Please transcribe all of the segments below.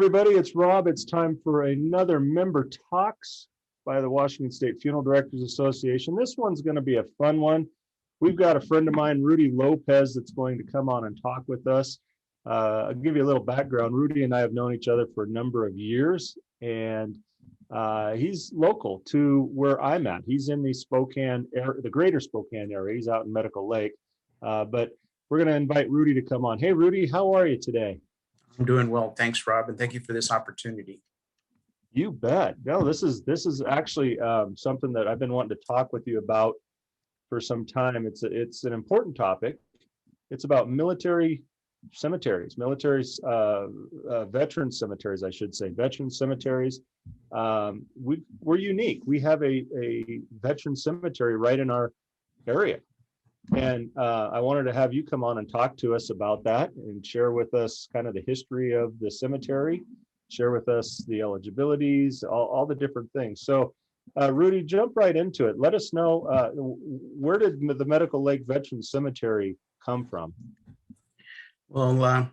everybody, it's Rob. It's time for another Member Talks by the Washington State Funeral Directors Association. This one's going to be a fun one. We've got a friend of mine, Rudy Lopez, that's going to come on and talk with us. I'll give you a little background. Rudy and I have known each other for a number of years, and he's local to where I'm at. He's in the Spokane area, the greater Spokane area. He's out in Medical Lake, but we're going to invite Rudy to come on. Hey, Rudy, how are you today? I'm doing well. Thanks, Rob, and thank you for this opportunity. You bet. No, this is actually something that I've been wanting to talk with you about for some time. It's an important topic. It's about military cemeteries, veteran cemeteries, I should say, veteran cemeteries. We're unique. We have a veteran cemetery right in our area. And I wanted to have you come on and talk to us about that and share with us kind of the history of the cemetery, share with us the eligibilities, all the different things. So Rudy, jump right into it. Let us know, where did the Medical Lake Veteran Cemetery come from? Well,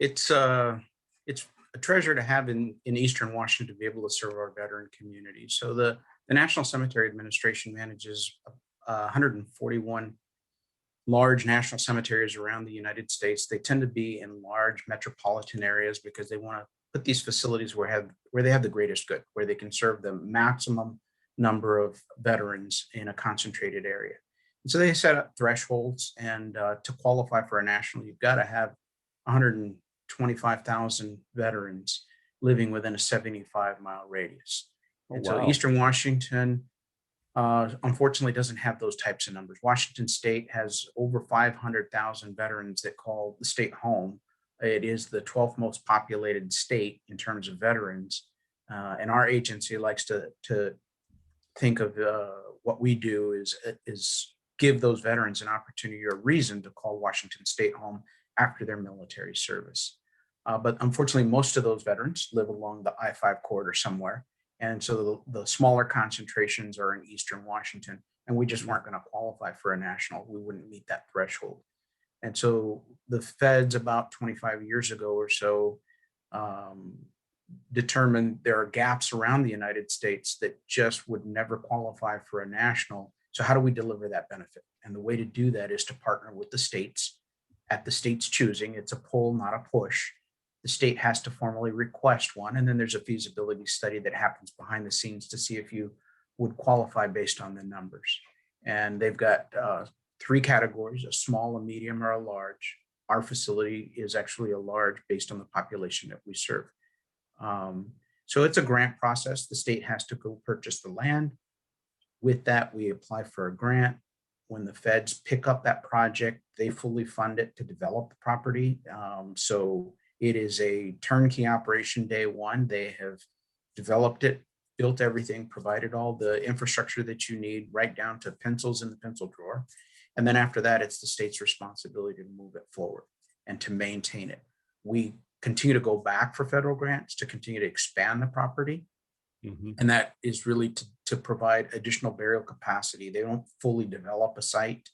it's a treasure to have in Eastern Washington to be able to serve our veteran community. So the National Cemetery Administration manages 141 large national cemeteries around the United States. They tend to be in large metropolitan areas because they want to put these facilities where they have the greatest good, where they can serve the maximum number of veterans in a concentrated area. And so they set up thresholds, and to qualify for a national, you've got to have 125,000 veterans living within a 75-mile radius. And wow. So Eastern Washington, unfortunately, doesn't have those types of numbers. Washington State has over 500,000 veterans that call the state home. It is the 12th most populated state in terms of veterans. And our agency likes to think of what we do is give those veterans an opportunity or reason to call Washington State home after their military service. But unfortunately, most of those veterans live along the I-5 corridor somewhere. And so the smaller concentrations are in Eastern Washington, and we just weren't going to qualify for a national. We wouldn't meet that threshold. And so the feds about 25 years ago or so determined there are gaps around the United States that just would never qualify for a national. So how do we deliver that benefit? And the way to do that is to partner with the states at the state's choosing. It's a pull, not a push. The state has to formally request one, and then there's a feasibility study that happens behind the scenes to see if you would qualify based on the numbers. And they've got 3 categories: a small, a medium, or a large. Our facility is actually a large based on the population that we serve. So it's a grant process. The state has to go purchase the land. With that, we apply for a grant. When the feds pick up that project, they fully fund it to develop the property. So it is a turnkey operation day one. They have developed it, built everything, provided all the infrastructure that you need, right down to pencils in the pencil drawer. And then after that, it's the state's responsibility to move it forward and to maintain it. We continue to go back for federal grants to continue to expand the property. Mm-hmm. And that is really to provide additional burial capacity. They don't fully develop a site.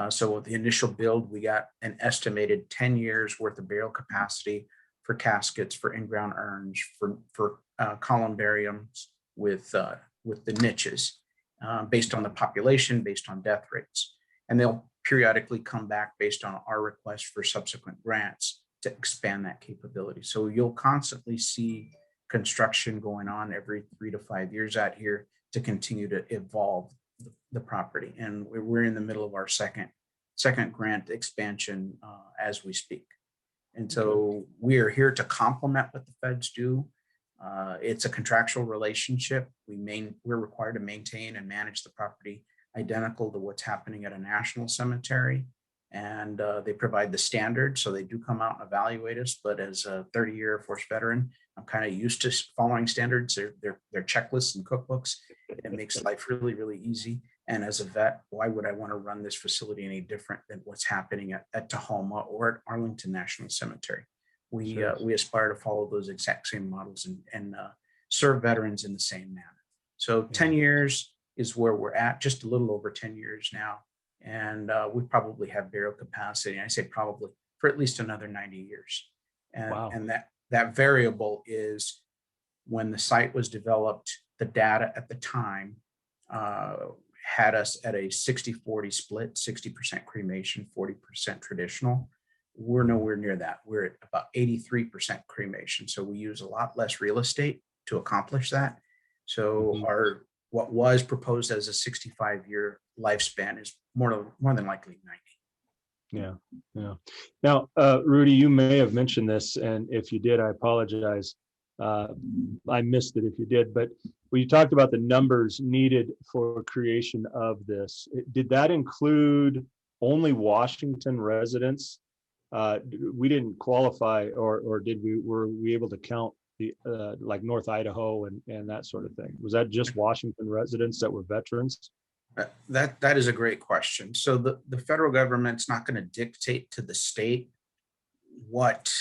So with the initial build, we got an estimated 10 years worth of burial capacity for caskets, for in-ground urns, for columbariums with the niches, based on the population, based on death rates. And they'll periodically come back based on our request for subsequent grants to expand that capability. So you'll constantly see construction going on every 3 to 5 years out here to continue to evolve the property. And we're in the middle of our second grant expansion as we speak. And so we are here to complement what the feds do. It's a contractual relationship. We're required to maintain and manage the property identical to what's happening at a national cemetery. And they provide the standard. So they do come out and evaluate us. But as a 30-year Air Force veteran, I'm kind of used to following standards. They're checklists and cookbooks. It makes life really, really easy. And as a vet, why would I want to run this facility any different than what's happening at Tahoma or at Arlington National Cemetery? We aspire to follow those exact same models and serve veterans in the same manner. So 10 years is where we're at, just a little over 10 years now. And we probably have burial capacity, and I say probably, for at least another 90 years. And, wow. and that variable is when the site was developed, the data at the time had us at a 60-40 split, 60% cremation, 40% traditional. We're nowhere near that. We're at about 83% cremation. So we use a lot less real estate to accomplish that. So what was proposed as a 65-year lifespan is more than likely 90. Yeah. Now, Rudy, you may have mentioned this, and if you did, I apologize. I missed it if you did, but when you talked about the numbers needed for creation of this, did that include only Washington residents? We didn't qualify, or were we able to count the like North Idaho and that sort of thing? Was that just Washington residents that were veterans? That is a great question. So the federal government's not going to dictate to the state what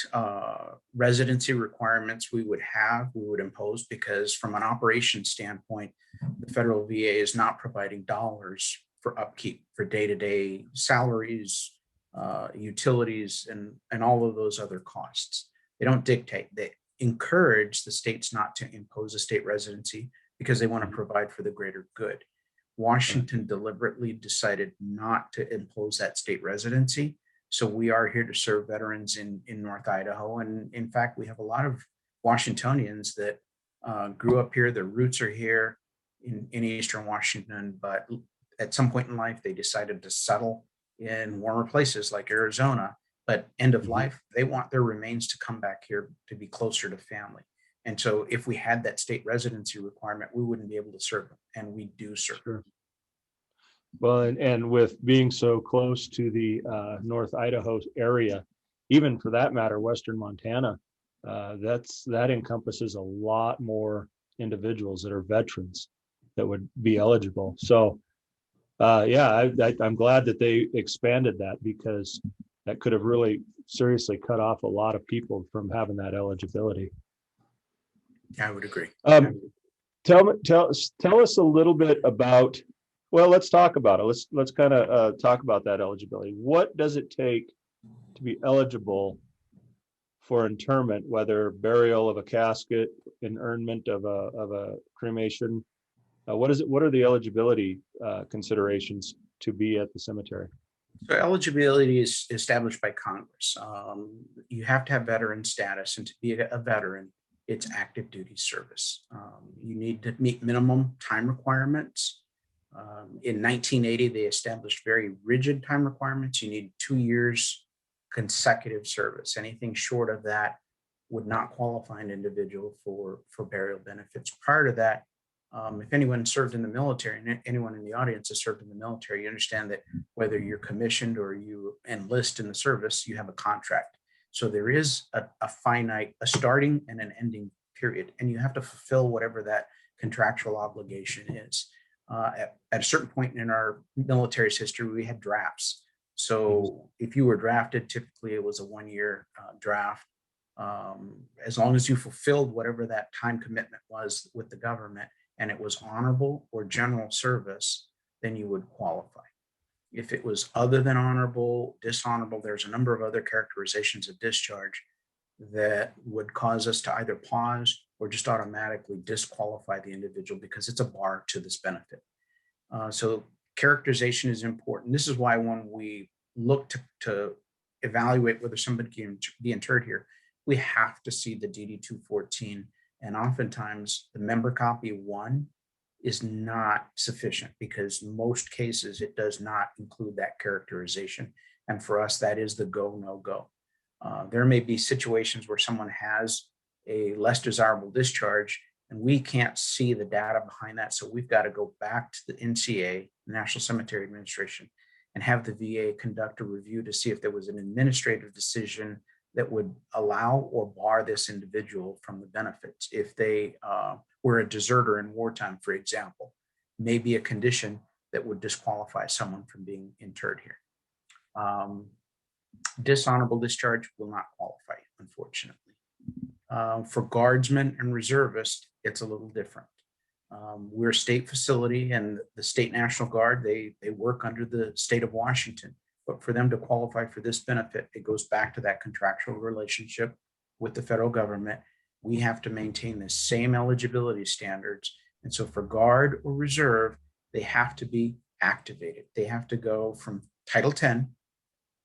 residency requirements we would impose, because from an operations standpoint, the federal VA is not providing dollars for upkeep, for day-to-day salaries, utilities, and all of those other costs. They don't dictate. They encourage the states not to impose a state residency because they want to provide for the greater good. Washington deliberately decided not to impose that state residency. So we are here to serve veterans in North Idaho. And in fact, we have a lot of Washingtonians that grew up here. Their roots are here in Eastern Washington, but at some point in life, they decided to settle in warmer places like Arizona. But end of life, they want their remains to come back here to be closer to family. And so if we had that state residency requirement, we wouldn't be able to serve them, and we do serve them. Well, and with being so close to the North Idaho area, even for that matter, Western Montana, that encompasses a lot more individuals that are veterans that would be eligible. So I'm glad that they expanded that, because that could have really seriously cut off a lot of people from having that eligibility. I would agree. Tell us a little bit about, well, let's talk about it. Let's kind of talk about that eligibility. What does it take to be eligible for interment, whether burial of a casket, interment of a cremation? What are the eligibility considerations to be at the cemetery? So eligibility is established by Congress. You have to have veteran status, and to be a veteran, it's active duty service. You need to meet minimum time requirements. In 1980, they established very rigid time requirements. You need 2 years consecutive service. Anything short of that would not qualify an individual for burial benefits. Prior to that, if anyone served in the military, and anyone in the audience has served in the military, you understand that whether you're commissioned or you enlist in the service, you have a contract. So there is a finite, a starting and an ending period, and you have to fulfill whatever that contractual obligation is. At a certain point in our military's history, we had drafts. So if you were drafted, typically it was a 1-year draft. As long as you fulfilled whatever that time commitment was with the government, and it was honorable or general service, then you would qualify. If it was other than honorable, dishonorable, there's a number of other characterizations of discharge that would cause us to either pause or just automatically disqualify the individual, because it's a bar to this benefit. So characterization is important. This is why when we look to evaluate whether somebody can be interred here, we have to see the DD 214. And oftentimes the member copy 1 is not sufficient, because most cases it does not include that characterization. And for us, that is the go, no go. There may be situations where someone has a less desirable discharge and we can't see the data behind that. So we've got to go back to the NCA, the National Cemetery Administration, and have the VA conduct a review to see if there was an administrative decision that would allow or bar this individual from the benefits. If they were a deserter in wartime, for example, maybe a condition that would disqualify someone from being interred here. Dishonorable discharge will not qualify, unfortunately. For guardsmen and reservists, it's a little different. We're a state facility, and the State National Guard, they work under the state of Washington. But for them to qualify for this benefit, it goes back to that contractual relationship with the federal government, we have to maintain the same eligibility standards. And so for Guard or Reserve, they have to be activated. They have to go from Title 10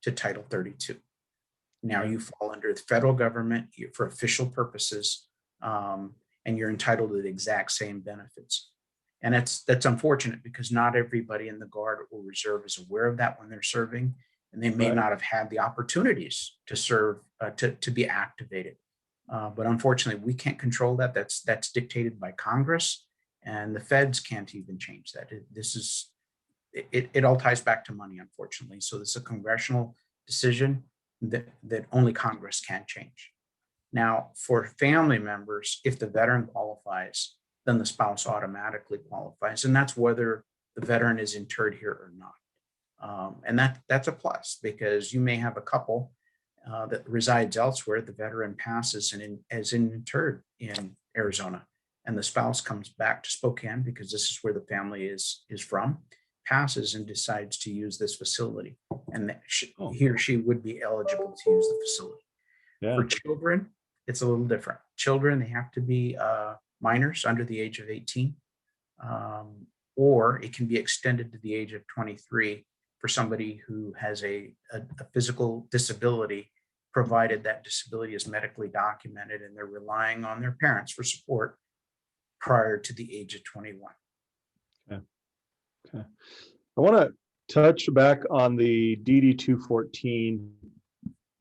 to Title 32. Now you fall under the federal government for official purposes, and you're entitled to the exact same benefits. And that's unfortunate because not everybody in the Guard or Reserve is aware of that when they're serving, and they may not have had the opportunities to serve, to be activated. But unfortunately, we can't control that. That's dictated by Congress, and the feds can't even change that. It all ties back to money, unfortunately. So this is a congressional decision that only Congress can change. Now, for family members, if the veteran qualifies, then the spouse automatically qualifies, and that's whether the veteran is interred here or not. And that's a plus, because you may have a couple that resides elsewhere. The veteran passes and is interred in Arizona, and the spouse comes back to Spokane because this is where the family is from, passes and decides to use this facility, and he or she would be eligible to use the facility. For children, it's a little different. Children, they have to be minors under the age of 18, or it can be extended to the age of 23 for somebody who has a physical disability, provided that disability is medically documented and they're relying on their parents for support prior to the age of 21. Okay. I want to touch back on the DD 214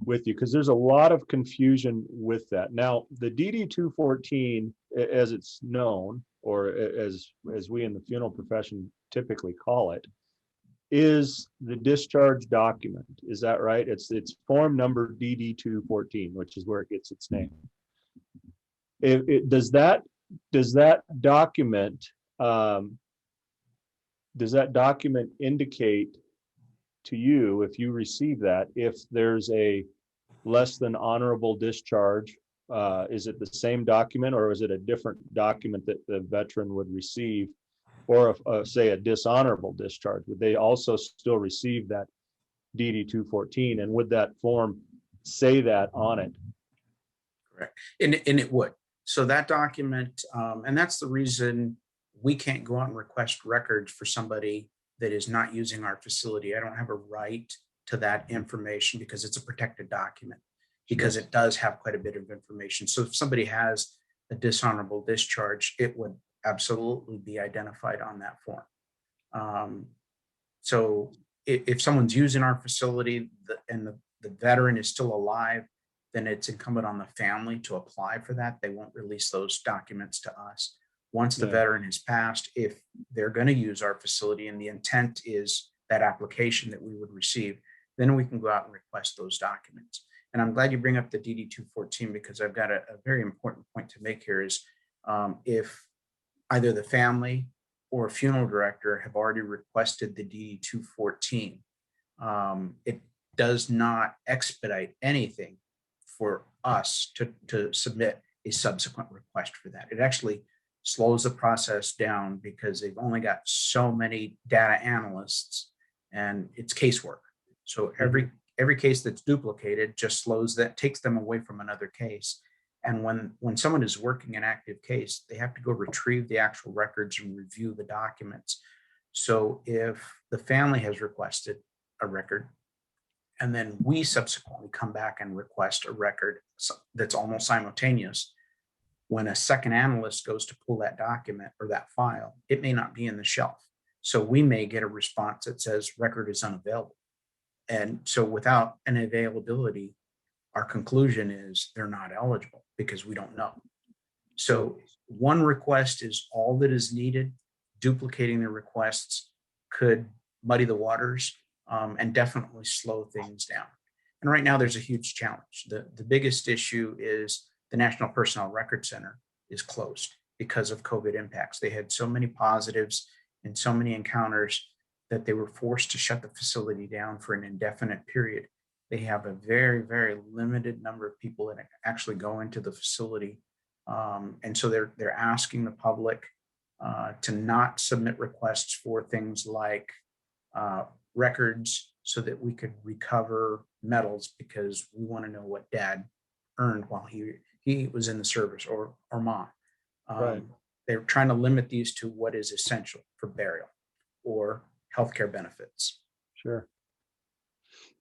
with you, because there's a lot of confusion with that. Now, the DD 214, as it's known, or as we in the funeral profession typically call it, is the discharge document. Is that right? It's form number DD 214, which is where it gets its name. Does that document indicate to you, if you receive that, if there's a less than honorable discharge? Is it the same document, or is it a different document that the veteran would receive? Or say a dishonorable discharge, would they also still receive that DD 214? And would that form say that on it? Correct. And it would. So that document, and that's the reason we can't go out and request records for somebody that is not using our facility. I don't have a right to that information because it's a protected document, because it does have quite a bit of information. So if somebody has a dishonorable discharge, it would absolutely be identified on that form. So if someone's using our facility and the veteran is still alive, then it's incumbent on the family to apply for that. They won't release those documents to us. Once the veteran has passed, if they're going to use our facility and the intent is that application that we would receive, then we can go out and request those documents. And I'm glad you bring up the DD 214, because I've got a very important point to make here is if either the family or a funeral director have already requested the DD 214, it does not expedite anything for us to submit a subsequent request for that. It actually slows the process down because they've only got so many data analysts and it's casework. So every case that's duplicated just slows that, takes them away from another case. And when someone is working an active case, they have to go retrieve the actual records and review the documents. So if the family has requested a record, and then we subsequently come back and request a record that's almost simultaneous, when a second analyst goes to pull that document or that file, it may not be in the shelf. So we may get a response that says record is unavailable. And so without an availability, our conclusion is they're not eligible because we don't know. So one request is all that is needed. Duplicating the requests could muddy the waters and definitely slow things down. And right now there's a huge challenge. The biggest issue is the National Personnel Record Center is closed because of COVID impacts. They had so many positives and so many encounters that they were forced to shut the facility down for an indefinite period. They have a very, very limited number of people that actually go into the facility. And so they're asking the public to not submit requests for things like records so that we could recover medals, because we want to know what dad earned while he was in the service, or mom. Right. They're trying to limit these to what is essential for burial or healthcare benefits. Sure.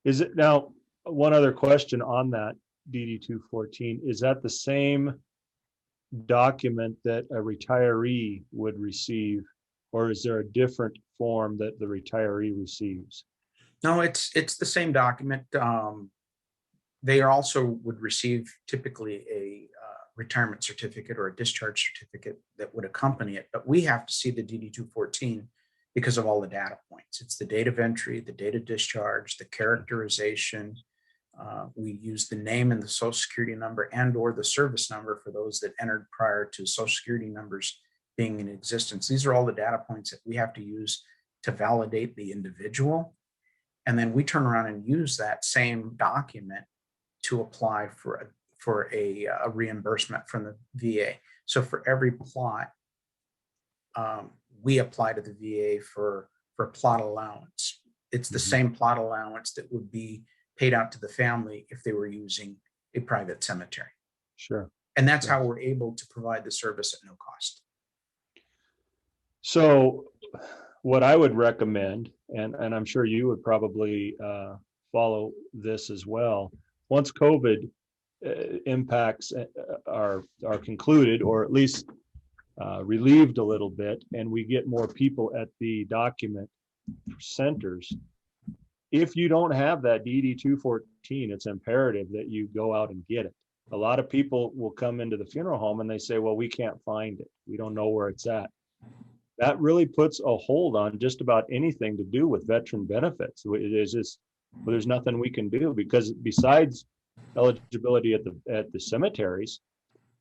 Is it now, one other question on that DD 214, is that the same document that a retiree would receive, or is there a different form that the retiree receives? No, it's the same document. They also would receive typically a retirement certificate or a discharge certificate that would accompany it. But we have to see the DD 214 because of all the data points. It's the date of entry, the date of discharge, the characterization. We use the name and the social security number and or the service number for those that entered prior to social security numbers being in existence. These are all the data points that we have to use to validate the individual. And then we turn around and use that same document to apply for a reimbursement from the VA. So for every plot, we apply to the VA for plot allowance. It's the same plot allowance that would be paid out to the family if they were using a private cemetery. Sure. And that's how we're able to provide the service at no cost. So what I would recommend, and I'm sure you would probably follow this as well, once COVID impacts are concluded, or at least relieved a little bit, and we get more people at the document centers, if you don't have that DD 214, it's imperative that you go out and get it. A lot of people will come into the funeral home and they say, well, we can't find it. We don't know where it's at. That really puts a hold on just about anything to do with veteran benefits. It is just, well, there's nothing we can do, because besides eligibility at the cemeteries,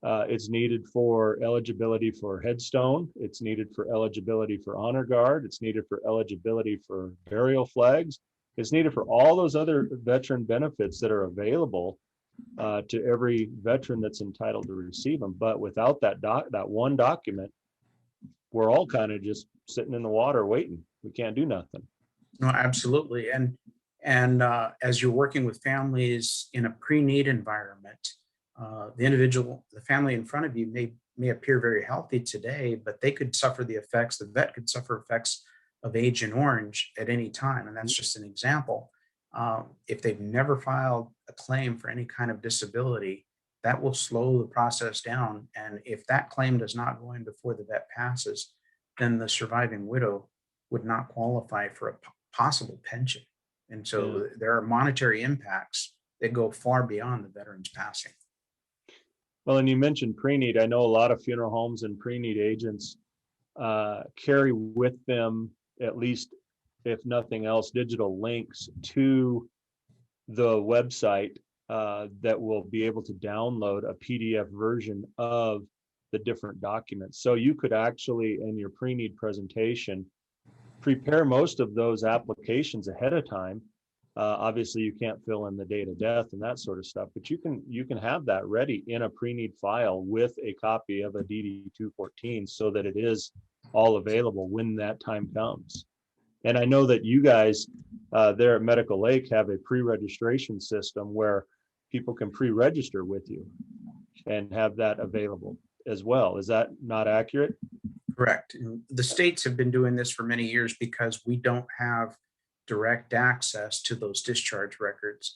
it's needed for eligibility for headstone. It's needed for eligibility for honor guard. It's needed for eligibility for burial flags. It's needed for all those other veteran benefits that are available to every veteran that's entitled to receive them. But without that one document, we're all kind of just sitting in the water waiting. We can't do nothing. No, absolutely. And as you're working with families in a pre-need environment, the family in front of you may appear very healthy today, but they could suffer the effects, the vet could suffer effects of Agent Orange at any time. And that's just an example. If they've never filed a claim for any kind of disability, that will slow the process down. And if that claim does not go in before the vet passes, then the surviving widow would not qualify for a possible pension. And so there are monetary impacts that go far beyond the veteran's passing. Well, and you mentioned pre-need. I know a lot of funeral homes and pre-need agents carry with them, at least if nothing else, digital links to the website that will be able to download a PDF version of the different documents. So you could actually, in your pre-need presentation, prepare most of those applications ahead of time. Obviously, you can't fill in the date of death and that sort of stuff, but you can have that ready in a pre-need file with a copy of a DD 214, so that it is all available when that time comes. And I know that you guys there at Medical Lake have a pre-registration system where people can pre-register with you and have that available as well. Is that not accurate? Correct. The states have been doing this for many years because we don't have direct access to those discharge records.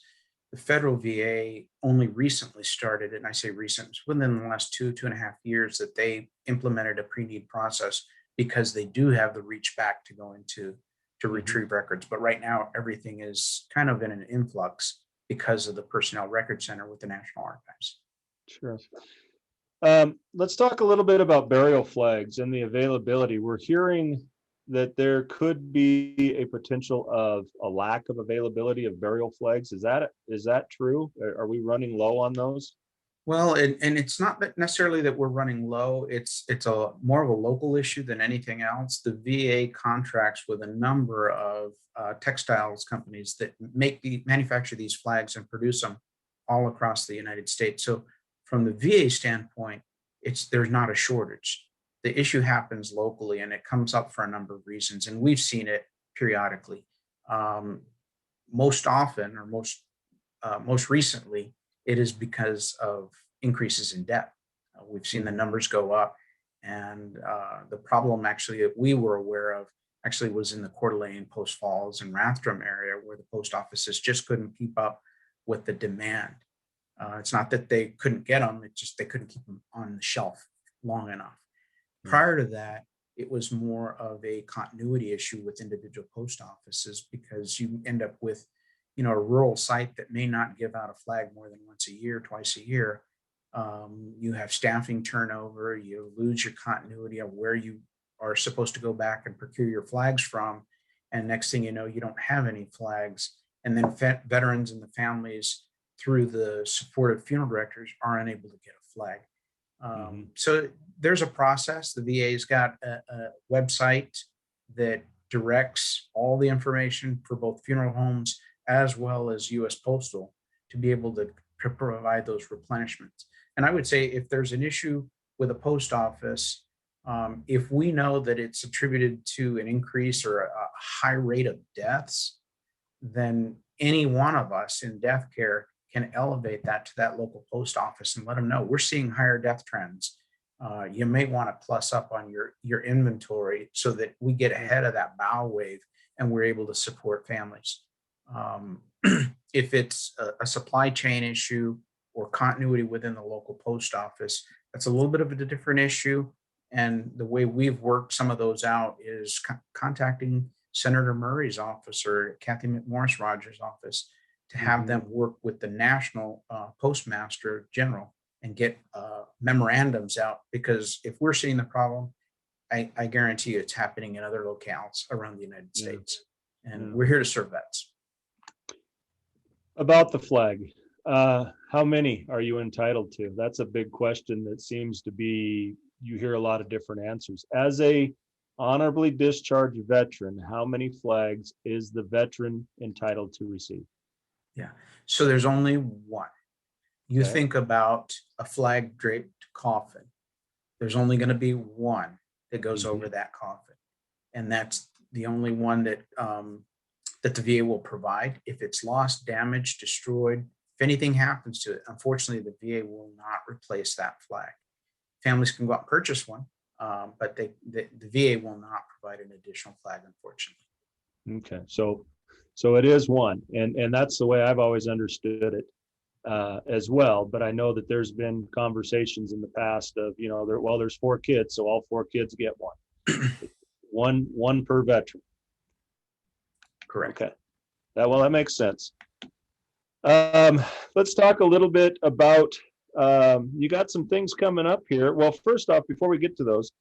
The federal VA only recently started, and I say recent, within the last 2.5 years, that they implemented a pre-need process, because they do have the reach back to go into to retrieve records. But right now, everything is kind of in an influx because of the Personnel Record Center with the National Archives. Sure. Let's talk a little bit about burial flags and the availability. We're hearing that there could be a potential of a lack of availability of burial flags. Is that true? Are we running low on those? Well, and it's not necessarily that we're running low. It's a more of a local issue than anything else. The VA contracts with a number of textiles companies that manufacture these flags and produce them all across the United States. So from the VA standpoint, there's not a shortage. The issue happens locally, and it comes up for a number of reasons, and we've seen it periodically. Most often, or most recently, it is because of increases in debt. We've seen the numbers go up, and the problem actually that we were aware of actually was in the Coeur d'Alene, Post Falls, and Rathdrum area, where the post offices just couldn't keep up with the demand. It's not that they couldn't get them, it's just they couldn't keep them on the shelf long enough. Prior to that, it was more of a continuity issue with individual post offices, because you end up with, a rural site that may not give out a flag more than once a year, twice a year. You have staffing turnover, you lose your continuity of where you are supposed to go back and procure your flags from. And next thing you know, you don't have any flags. And then veterans and the families, through the support of funeral directors, are unable to get a flag. So there's a process. The VA's got a website that directs all the information for both funeral homes as well as U.S. Postal to be able to provide those replenishments. And I would say if there's an issue with a post office, if we know that it's attributed to an increase or a high rate of deaths, then any one of us in death care can elevate that to that local post office and let them know we're seeing higher death trends. You may want to plus up on your inventory so that we get ahead of that bow wave and we're able to support families. If it's a supply chain issue or continuity within the local post office, that's a little bit of a different issue. And the way we've worked some of those out is contacting Senator Murray's office or Kathy McMorris Rogers' office to have them work with the national postmaster general and get memorandums out. Because if we're seeing the problem, I guarantee you it's happening in other locales around the United States. And we're here to serve vets. About the flag, how many are you entitled to? That's a big question that seems to be, you hear a lot of different answers. As a honorably discharged veteran, how many flags is the veteran entitled to receive? Yeah, so there's only one. You Okay. think about a flag draped coffin. There's only going to be one that goes over that coffin. And that's the only one that that the VA will provide. If it's lost, damaged, destroyed, if anything happens to it, unfortunately, the VA will not replace that flag. Families can go out and purchase one, but the VA will not provide an additional flag, unfortunately. Okay, so it is one, and that's the way I've always understood it as well. But I know that there's been conversations in the past of, there's 4 kids, so all 4 kids get one. one per veteran. Correct. Okay, that makes sense. Let's talk a little bit about, you got some things coming up here. Well, first off, before we get to those,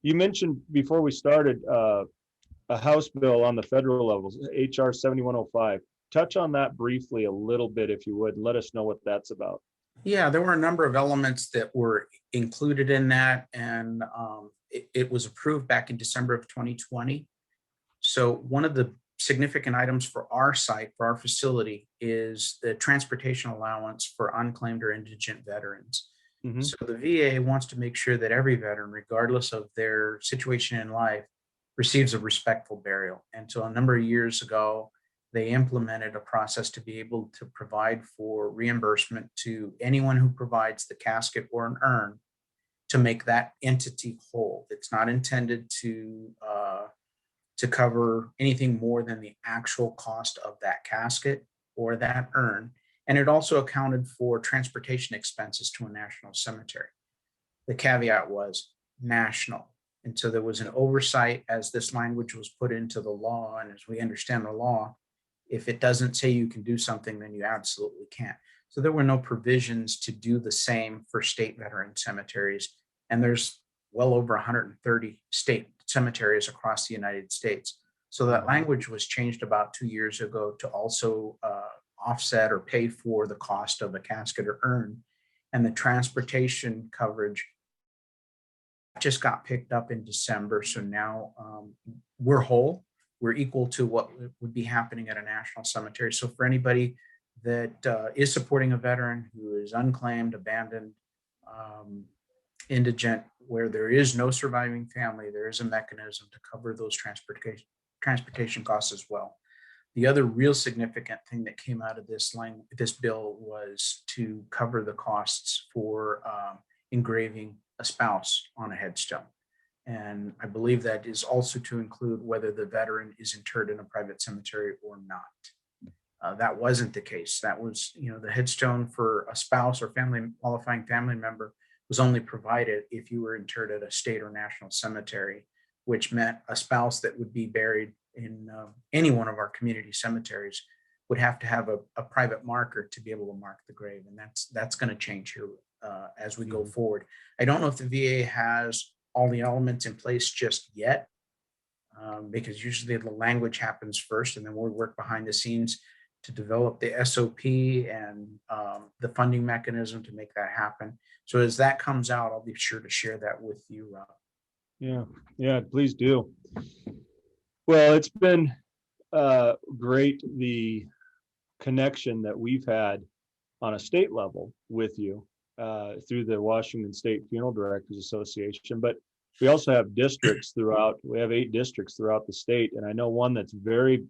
you mentioned before we started a House bill on the federal levels, HR 7105. Touch on that briefly a little bit, if you would. Let us know what that's about. Yeah, there were a number of elements that were included in that, and it was approved back in December of 2020. So one of the significant items for our site, for our facility, is the transportation allowance for unclaimed or indigent veterans. So the VA wants to make sure that every veteran, regardless of their situation in life, receives a respectful burial. And so a number of years ago, they implemented a process to be able to provide for reimbursement to anyone who provides the casket or an urn to make that entity whole. It's not intended to cover anything more than the actual cost of that casket or that urn. And it also accounted for transportation expenses to a national cemetery. The caveat was national. And so there was an oversight as this language was put into the law. And as we understand the law, if it doesn't say you can do something, then you absolutely can't. So there were no provisions to do the same for state veteran cemeteries. And there's well over 130 state cemeteries across the United States. So that language was changed about 2 years ago to also offset or pay for the cost of a casket or urn. And the transportation coverage just got picked up in December. So now we're whole. We're equal to what would be happening at a national cemetery. So for anybody that is supporting a veteran who is unclaimed, abandoned, indigent, where there is no surviving family, there is a mechanism to cover those transportation costs as well. The other real significant thing that came out of this bill was to cover the costs for engraving a spouse on a headstone. And I believe that is also to include whether the veteran is interred in a private cemetery or not. That wasn't the case. That was, the headstone for a spouse or qualifying family member was only provided if you were interred at a state or national cemetery, which meant a spouse that would be buried in any one of our community cemeteries would have to have a private marker to be able to mark the grave. And that's going to change here as we go forward. I don't know if the VA has all the elements in place just yet, because usually the language happens first, and then we'll work behind the scenes to develop the SOP and the funding mechanism to make that happen. So as that comes out, I'll be sure to share that with you, Rob. Yeah, please do. Well, it's been great, the connection that we've had on a state level with you through the Washington State Funeral Directors Association, but we also have districts throughout. We have 8 districts throughout the state, and I know one that's very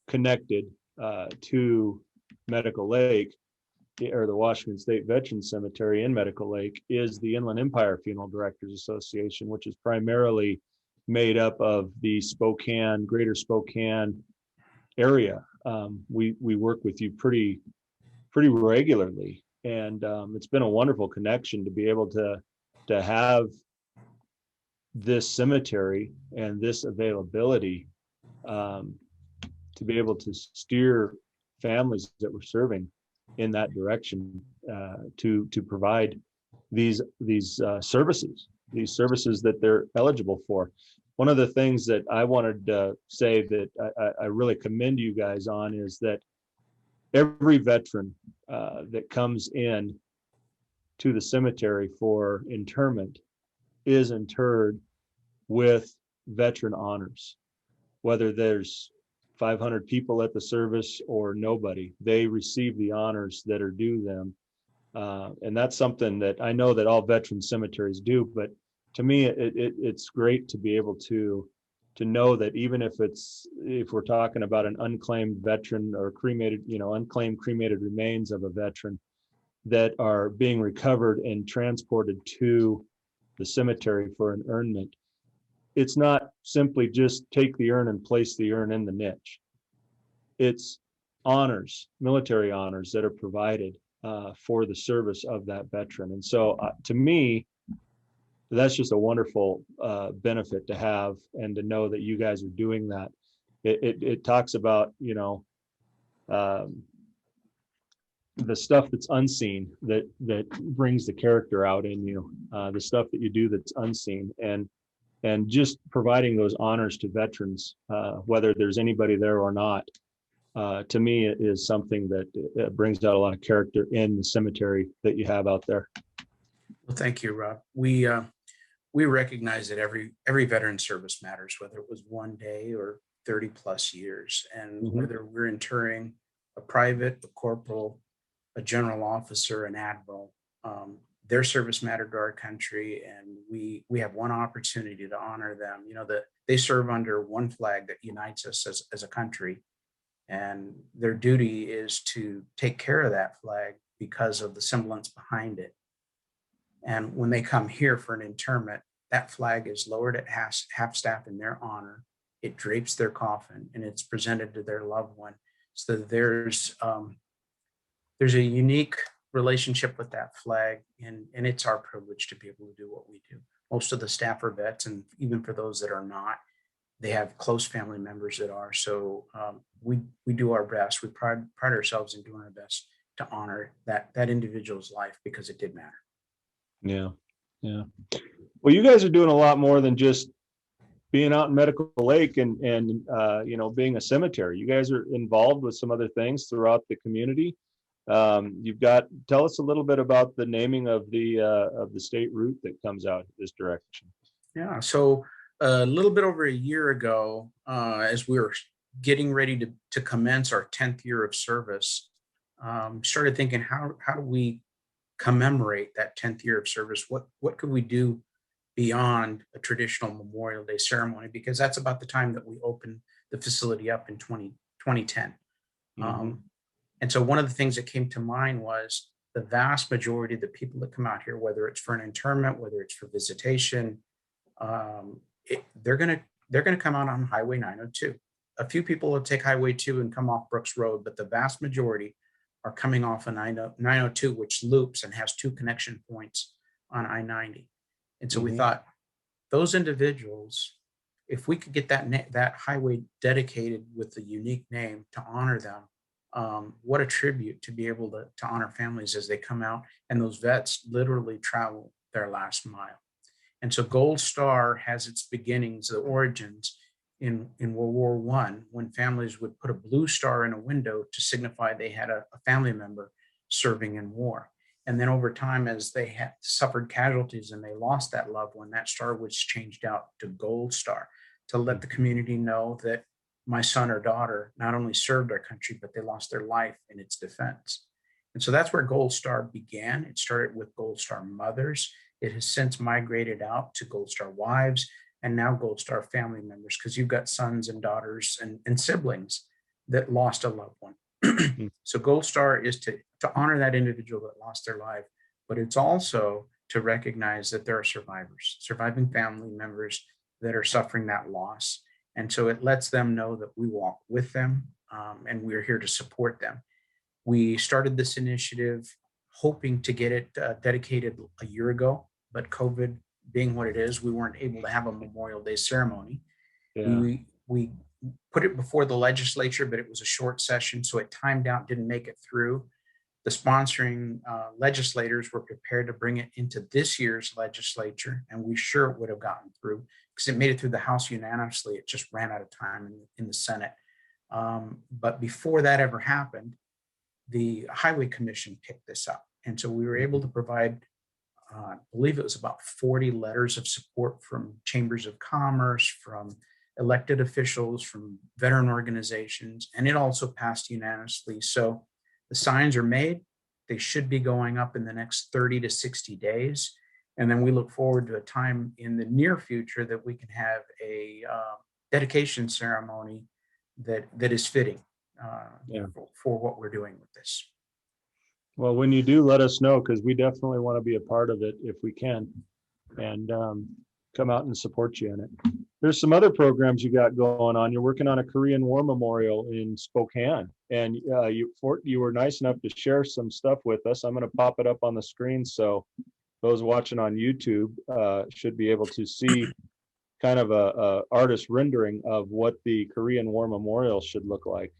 connected to Medical Lake, or the Washington State Veterans Cemetery in Medical Lake, is the Inland Empire Funeral Directors Association, which is primarily made up of the greater Spokane area. We work with you pretty regularly, and it's been a wonderful connection to be able to have this cemetery and this availability to be able to steer families that we're serving in that direction to provide these services that they're eligible for. One of the things that I wanted to say that I really commend you guys on is that every veteran that comes in to the cemetery for interment is interred with veteran honors. Whether there's 500 people at the service or nobody, they receive the honors that are due them. And that's something that I know that all veteran cemeteries do, but to me, it's great to be able to know that even if we're talking about an unclaimed veteran or unclaimed cremated remains of a veteran that are being recovered and transported to the cemetery for an interment, it's not simply just take the urn and place the urn in the niche. It's honors, military honors that are provided for the service of that veteran. And so to me, that's just a wonderful benefit to have, and to know that you guys are doing that. It talks about, the stuff that's unseen that brings the character out in you, the stuff that you do that's unseen, and just providing those honors to veterans, whether there's anybody there or not, to me, it is something that brings out a lot of character in the cemetery that you have out there. Well, thank you, Rob. We recognize that every veteran service matters, whether it was one day or 30 plus years, and whether we're interring a private, a corporal, a general officer, an admiral. Their service mattered to our country, and we have one opportunity to honor them. That they serve under one flag that unites us as a country, and their duty is to take care of that flag because of the semblance behind it. And when they come here for an interment, that flag is lowered at half staff in their honor. It drapes their coffin, and it's presented to their loved one. So there's a unique relationship with that flag, and it's our privilege to be able to do what we do. Most of the staff are vets, and even for those that are not, they have close family members that are. So we do our best. We pride ourselves in doing our best to honor that individual's life, because it did matter. Yeah. Well, you guys are doing a lot more than just being out in Medical Lake and being a cemetery. You guys are involved with some other things throughout the community. Tell us a little bit about the naming of the state route that comes out this direction. Yeah. So a little bit over a year ago, as we were getting ready to commence our 10th year of service, started thinking, how do we commemorate that 10th year of service? What could we do beyond a traditional Memorial Day ceremony? Because that's about the time that we open the facility up in 2010. Mhm. And so one of the things that came to mind was the vast majority of the people that come out here, whether it's for an internment, whether it's for visitation, um, they're gonna come out on Highway 902. A few people will take Highway 2 and come off Brooks Road, but the vast majority are coming off of 902, which loops and has two connection points on I-90. And so we Mhm. thought those individuals, if we could get that highway dedicated with a unique name to honor them, what a tribute to be able to honor families as they come out and those vets literally travel their last mile. And so Gold Star has its beginnings, the origins in World War One, when families would put a blue star in a window to signify they had a family member serving in war. And then over time, as they had suffered casualties and they lost that loved one, that star was changed out to Gold Star to let the community know that my son or daughter not only served our country, but they lost their life in its defense. And so that's where Gold Star began. It started with Gold Star mothers. It has since migrated out to Gold Star wives and now Gold Star family members, because you've got sons and daughters and siblings that lost a loved one. Mm. So Gold Star is to honor that individual that lost their life, but it's also to recognize that there are survivors, surviving family members that are suffering that loss. And so it lets them know that we walk with them, and we're here to support them. We started this initiative hoping to get it dedicated a year ago, but COVID being what it is, we weren't able to have a Memorial Day ceremony. Yeah. We put it before the legislature, but it was a short session, so it timed out, didn't make it through. The sponsoring legislators were prepared to bring it into this year's legislature, and we sure it would have gotten through because it made it through the House unanimously. It just ran out of time in the Senate. But before that ever happened, the Highway Commission picked this up. And so we were able to provide, I believe it was about 40 letters of support from chambers of commerce, from elected officials, from veteran organizations, and it also passed unanimously. So the signs are made. They should be going up in the next 30 to 60 days. And then we look forward to a time in the near future that we can have a dedication ceremony that is fitting Yeah. for what we're doing with this. Well, when you do, let us know, because we definitely want to be a part of it if we can, and come out and support you in it. There's some other programs you got going on. You're working on a Korean War memorial in Spokane, and you were nice enough to share some stuff with us. I'm going to pop it up on the screen so those watching on YouTube should be able to see kind of a artist rendering of what the Korean War memorial should look like.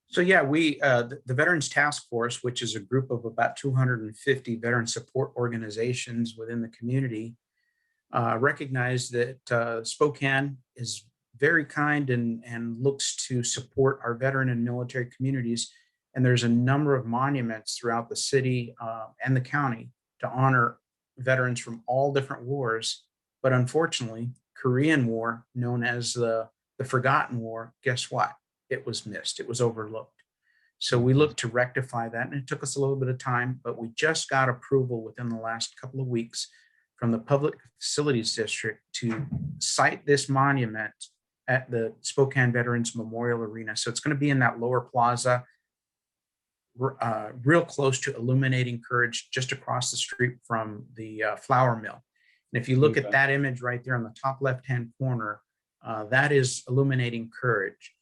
So yeah, the Veterans Task Force, which is a group of about 250 veteran support organizations within the community, recognized that Spokane is very kind and looks to support our veteran and military communities. And there's a number of monuments throughout the city and the county to honor veterans from all different wars. But unfortunately, Korean War, known as the Forgotten War, guess what? It was missed. It was overlooked. So we looked to rectify that, and it took us a little bit of time, but we just got approval within the last couple of weeks from the Public Facilities District to site this monument at the Spokane Veterans Memorial Arena. So it's going to be in that lower plaza, real close to Illuminating Courage, just across the street from the flour mill. And if you look at that image right there on the top left-hand corner, that is Illuminating Courage.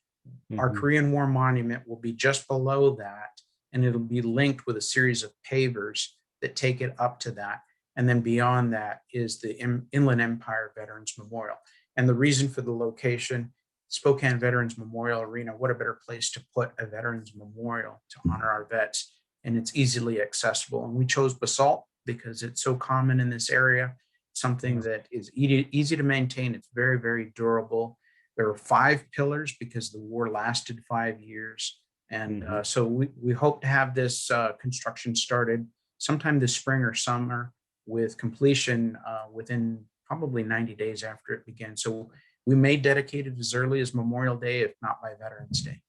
Our Korean War monument will be just below that, and it'll be linked with a series of pavers that take it up to that. And then beyond that is the Inland Empire Veterans Memorial. And the reason for the location, Spokane Veterans Memorial Arena, what a better place to put a Veterans Memorial to honor our vets. And it's easily accessible. And we chose basalt because it's so common in this area, something that is easy to maintain. It's very, very durable. There are 5 pillars because the war lasted 5 years. And so we hope to have this construction started sometime this spring or summer, with completion within probably 90 days after it began. So we may dedicate it as early as Memorial Day, if not by Veterans Day.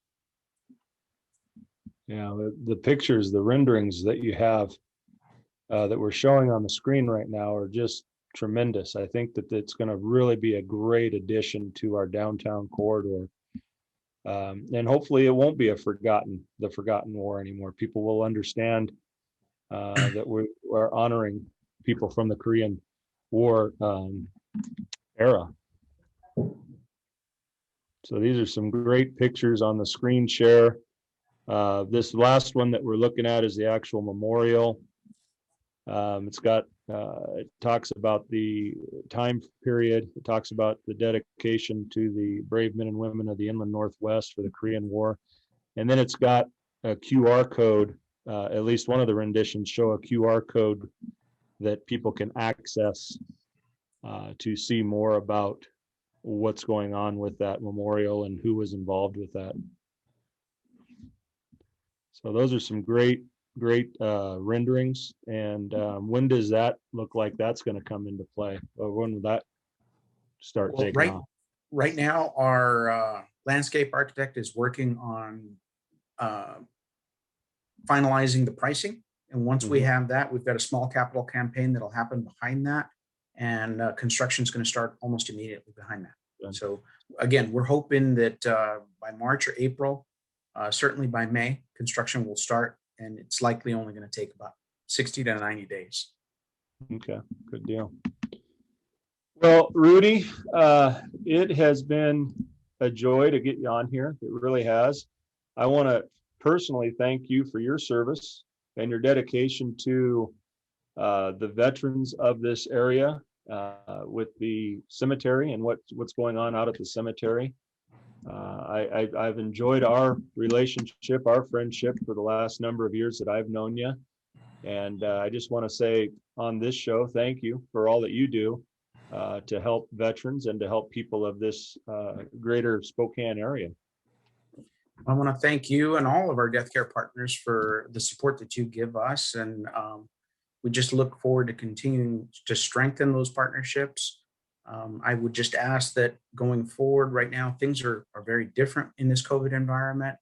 Yeah, the pictures, the renderings that you have that we're showing on the screen right now are just tremendous. I think that it's going to really be a great addition to our downtown corridor. And hopefully it won't be the forgotten war anymore. People will understand that we are honoring people from the Korean War era. So these are some great pictures on the screen share. This last one that we're looking at is the actual memorial. It talks about the time period. It talks about the dedication to the brave men and women of the inland Northwest for the Korean War. And then it's got a QR code. At least one of the renditions show a QR code that people can access to see more about what's going on with that memorial and who was involved with that. So those are some great renderings. And when does that look like that's going to come into play? Or when will that start taking off? Right now, our landscape architect is working on finalizing the pricing. And once we have that, we've got a small capital campaign that'll happen behind that. And construction is going to start almost immediately behind that. So again, we're hoping that by March or April, certainly by May, construction will start, and it's likely only going to take about 60 to 90 days. Okay, good deal. Well, Rudy, it has been a joy to get you on here. It really has. I want to personally thank you for your service and your dedication to the veterans of this area with the cemetery and what's going on out at the cemetery. I've enjoyed our relationship, our friendship for the last number of years that I've known you. And I just want to say on this show, thank you for all that you do to help veterans and to help people of this greater Spokane area. I want to thank you and all of our death care partners for the support that you give us. And we just look forward to continuing to strengthen those partnerships. I would just ask that going forward right now, things are very different in this COVID environment.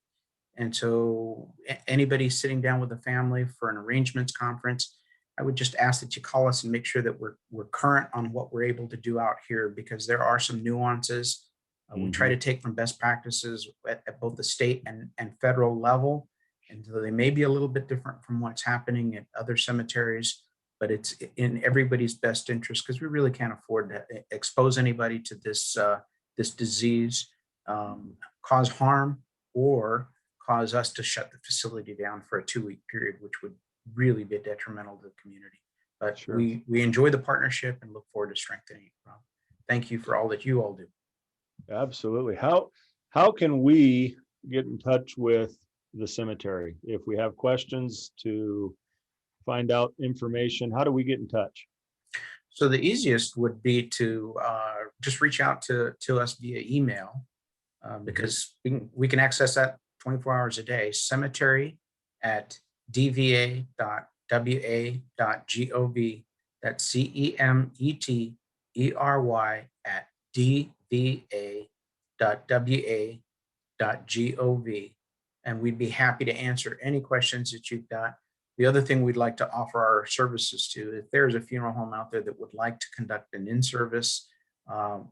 And so anybody sitting down with a family for an arrangements conference, I would just ask that you call us and make sure that we're current on what we're able to do out here, because there are some nuances. We try to take from best practices at both the state and federal level. And so they may be a little bit different from what's happening at other cemeteries, but it's in everybody's best interest, because we really can't afford to expose anybody to this disease, cause harm, or cause us to shut the facility down for a 2-week period, which would really be detrimental to the community. But sure, we enjoy the partnership and look forward to strengthening it. Thank you for all that you all do. Absolutely. How can we get in touch with the cemetery if we have questions to find out information? How do we get in touch? So the easiest would be to just reach out to us via email, because we can access that 24 hours a day. cemetery@dva.wa.gov. That's CEMETRY@dva.wa.gov. And we'd be happy to answer any questions that you've got. The other thing we'd like to offer our services to, if there's a funeral home out there that would like to conduct an in-service,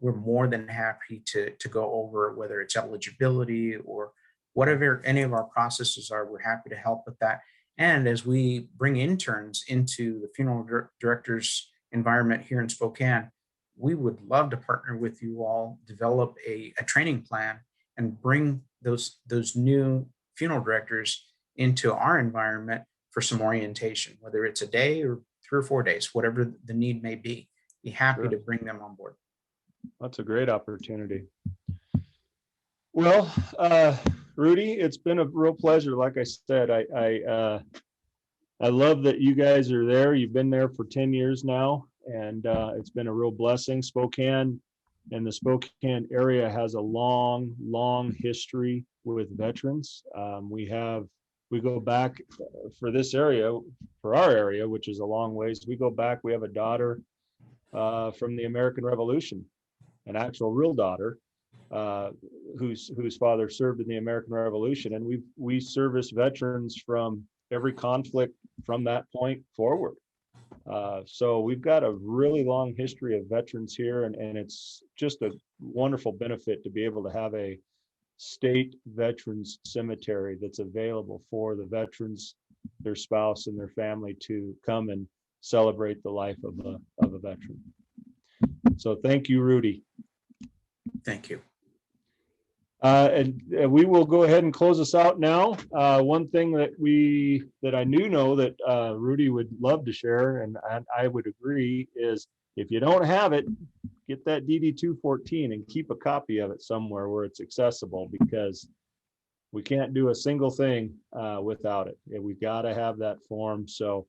we're more than happy to go over whether it's eligibility or whatever any of our processes are. We're happy to help with that. And as we bring interns into the funeral directors environment here in Spokane, we would love to partner with you all, develop a training plan, and bring those new funeral directors into our environment for some orientation, whether it's a day or 3 or 4 days, whatever the need may be. Be happy to bring them on board. That's a great opportunity. Well, Rudy, it's been a real pleasure. Like I said, I love that you guys are there. You've been there for 10 years now, and it's been a real blessing. Spokane and the Spokane area has a long history with veterans. We go back for this area, for our area, which is a long ways. We go back, we have a daughter from the American Revolution, an actual real daughter, whose father served in the American Revolution. And we service veterans from every conflict from that point forward. So we've got a really long history of veterans here, and it's just a wonderful benefit to be able to have a state veterans cemetery that's available for the veterans, their spouse, and their family to come and celebrate the life of a veteran. So thank you, Rudy. Thank you. And we will go ahead and close us out now. One thing that I know that Rudy would love to share, and I would agree, is if you don't have it, get that DD 214 and keep a copy of it somewhere where it's accessible, because we can't do a single thing without it. We've got to have that form. So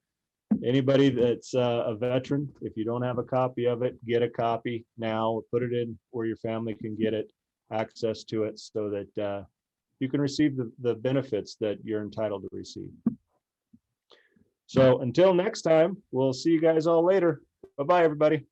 anybody that's a veteran, if you don't have a copy of it, get a copy now, put it in where your family can get it, access to it, so that you can receive the benefits that you're entitled to receive. So until next time, we'll see you guys all later. Bye-bye, everybody.